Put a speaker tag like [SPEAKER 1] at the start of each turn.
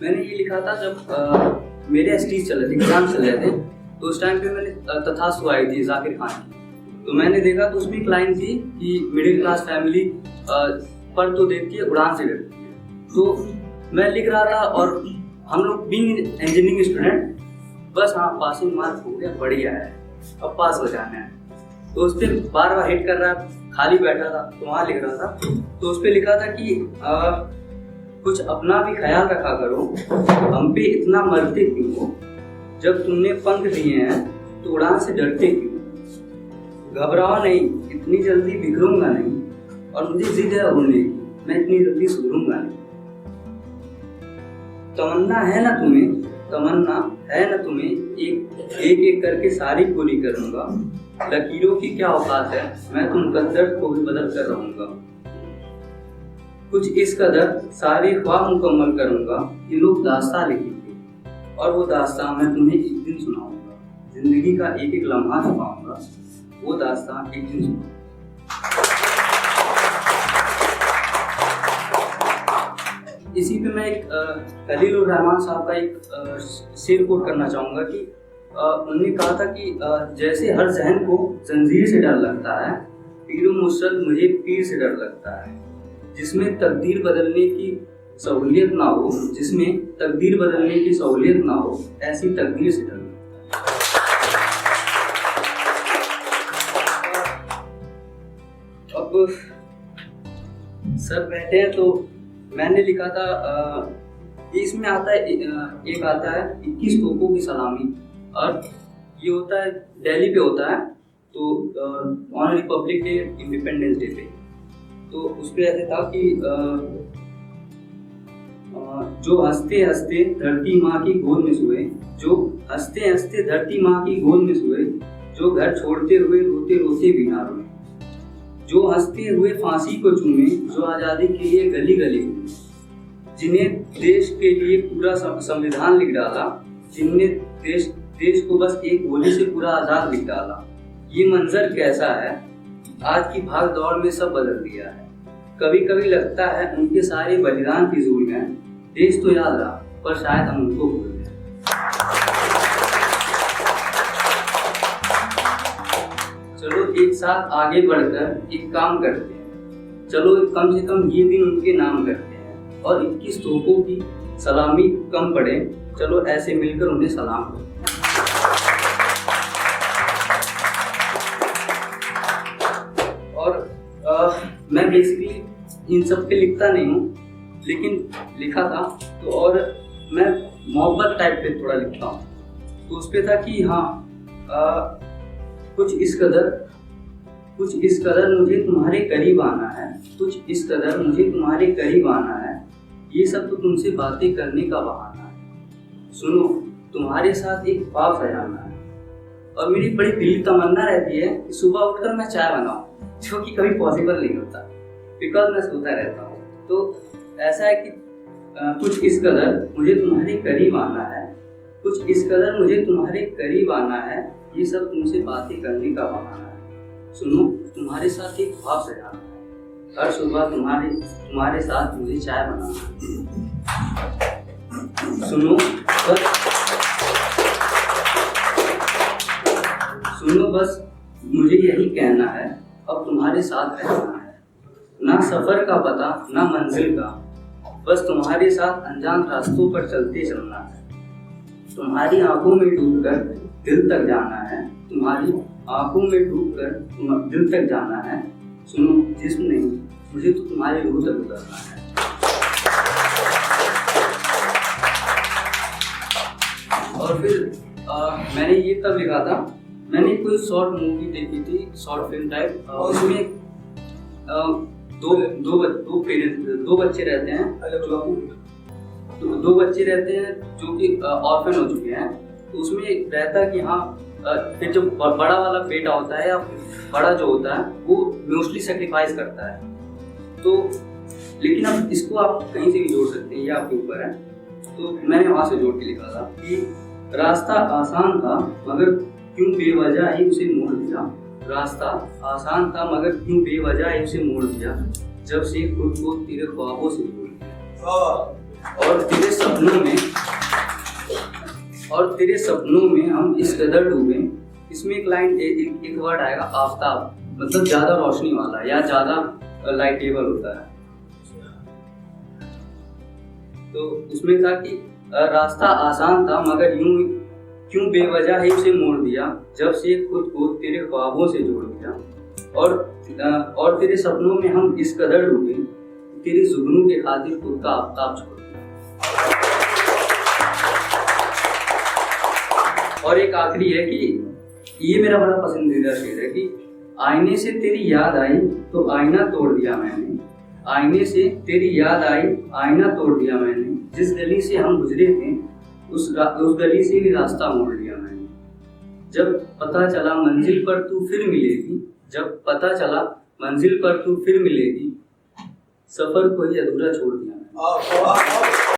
[SPEAKER 1] मैंने ये लिखा था जब मेरे एसटीज चल रहे थे, एग्जाम चल रहे थे, तो उस टाइम पे मैंने तथास्तु आई थी जाकिर खान की, तो मैंने देखा तो उसमें एक लाइन थी कि मिडिल क्लास फैमिली पर तो देखती है उड़ान से डरती है। तो मैं लिख रहा था और हम लोग बीइंग इंजीनियरिंग स्टूडेंट, बस हाँ पासिंग मार्क हो गया, बढ़िया है, अब पास हो जाना है। तो उस पर बार बार हिट कर रहा, खाली बैठा था तो वहाँ लिख रहा था, तो उस पर लिखा था कि कुछ अपना भी ख्याल रखा करो, हम पे इतना मरते क्यों हो, जब तुमने पंख दिए हैं तो उड़ान से डरते क्यों, घबराओ नहीं, इतनी जल्दी बिखरूंगा नहीं, और मुझे जिद है उड़ने की, मैं इतनी जल्दी सुधरूंगा नहीं। तमन्ना है ना तुम्हें, एक करके सारी पूरी करूंगा, लकीरों की क्या औकात है, मैं तो मुकद्दर को भी बदल कर रहूंगा, कुछ इस कदर सारे ख्वाब मुकम्मल करूंगा कि लोग दास्तां लिखेंगे, और वो दास्तां मैं तुम्हें एक दिन सुनाऊंगा, जिंदगी का एक एक लम्हा छुपाऊंगा, वो दास्तां एक दिन सुनाऊंगा। इसी पे मैं एक खलीलुर रहमान साहब का एक शेर कोट करना चाहूँगा कि उन्होंने कहा था कि जैसे हर जहन को जंजीर से डर लगता है, पीर मुर्शद मुझे पीर से डर लगता है, जिसमें तकदीर बदलने की सहूलियत ना हो, ऐसी तकदीर से डर लगता है। अब सर बैठे हैं तो मैंने लिखा था इसमें आता है एक आता है 21 तोपों की सलामी, और ये होता है दिल्ली पे होता है, तो on Republic day, independence day पे, तो उस पर ऐसे था कि जो हंसते हंसते धरती माँ की गोद में सोए, जो घर छोड़ते हुए रोते रोते भी ना रोए, जो हंसते हुए फांसी को चूमे, जो आज़ादी के लिए गली गली घूमे, जिन्हें देश के लिए पूरा संविधान लिख डाला, जिनने देश को बस एक गोली से पूरा आज़ाद लिख डाला। ये मंजर कैसा है, आज की भाग दौड़ में सब बदल दिया है, कभी कभी लगता है उनके सारे बलिदान फिजूल हैं, देश तो याद रहा पर शायद हम उनको भूल गए। चलो एक साथ आगे बढ़कर एक काम करते हैं, चलो कम से कम ये दिन उनके नाम करते हैं, और 21 तोपों की सलामी कम पड़े, चलो ऐसे मिलकर उन्हें सलाम करें। और मैं बेसिकली इन सब पे लिखता नहीं हूँ, लेकिन लिखा था तो, और मैं मोहब्बत टाइप पे थोड़ा लिखता हूँ, तो उस पे था कि हाँ कुछ इस कदर मुझे तुम्हारे करीब आना है, ये सब तो तुमसे बातें करने का बहाना है, सुनो तुम्हारे साथ एक ख्वाब सजाना है, और मेरी बड़ी दिली तमन्ना रहती है कि सुबह उठकर मैं चाय बनाऊं, जो कि कभी पॉसिबल नहीं होता बिकॉज मैं सोता रहता हूँ। तो ऐसा है कि कुछ इस कदर मुझे तुम्हारे करीब आना है, ये सब तुमसे बातें करने का बहाना है, सुनो तुम्हारे साथ एक ख्वाब सजाना है, हर सुबह तुम्हारे साथ मुझे चाय बनाना है, सुनो बस मुझे यही कहना है, अब तुम्हारे साथ रहना है, ना सफर का पता ना मंजिल का, बस तुम्हारे साथ अनजान रास्तों पर चलते चलना है, तुम्हारी आंखों में डूबकर दिल तक जाना है, सुनो जिस्म नहीं मुझे तो तुम्हारी रूह तक उतरना है। और फिर मैंने ये तब लिखा था, मैंने कोई शॉर्ट मूवी देखी थी, शॉर्ट फिल्म टाइप, उसमें दो बच्चे रहते हैं, दो बच्चे रहते हैं जो कि ऑर्फन हो चुके हैं, तो उसमें रहता कि हाँ फिर जो बड़ा वाला बेटा होता है या बड़ा जो होता है वो मोस्टली सेक्रीफाइस करता है, तो लेकिन अब इसको आप कहीं से भी जोड़ सकते हैं, ये आपके ऊपर है। तो मैंने वहाँ से जोड़ के लिखा था कि रास्ता आसान था मगर क्यों बेवजह ही उसे मोड़ दिया, जब से खुद को तेरे ख्वाबों से भूल गया, और तेरे सपनों में और तेरे सपनों में हम इस कदर डूबे। इसमें एक लाइन एक वर्ड आएगा आफताब, मतलब ज्यादा रोशनी वाला या ज्यादा लाइटेबल होता है। तो उसमें था कि रास्ता आसान था मगर यूं क्यों बेवजह ही उसे मोड़ दिया, जब से खुद को तेरे ख्वाबों से जोड़ दिया। और तेरे सपनों में हम इस कदर डूबे, तेरे जुगनू के खातिर खुद का आफताब छोड़ दिया। और एक आखिरी है कि ये मेरा बड़ा पसंदीदा शेर है कि आईने से तेरी याद आई तो आईना तोड़ दिया मैंने, आईने से तेरी याद आई आईना तोड़ दिया मैंने, जिस गली से हम गुजरे थे उस गली से भी रास्ता मोड़ लिया मैंने। जब पता चला मंजिल पर तू फिर मिलेगी, जब पता चला मंजिल पर तू फिर मिलेगी, सफर को ही अधूरा छोड़ दिया मैंने।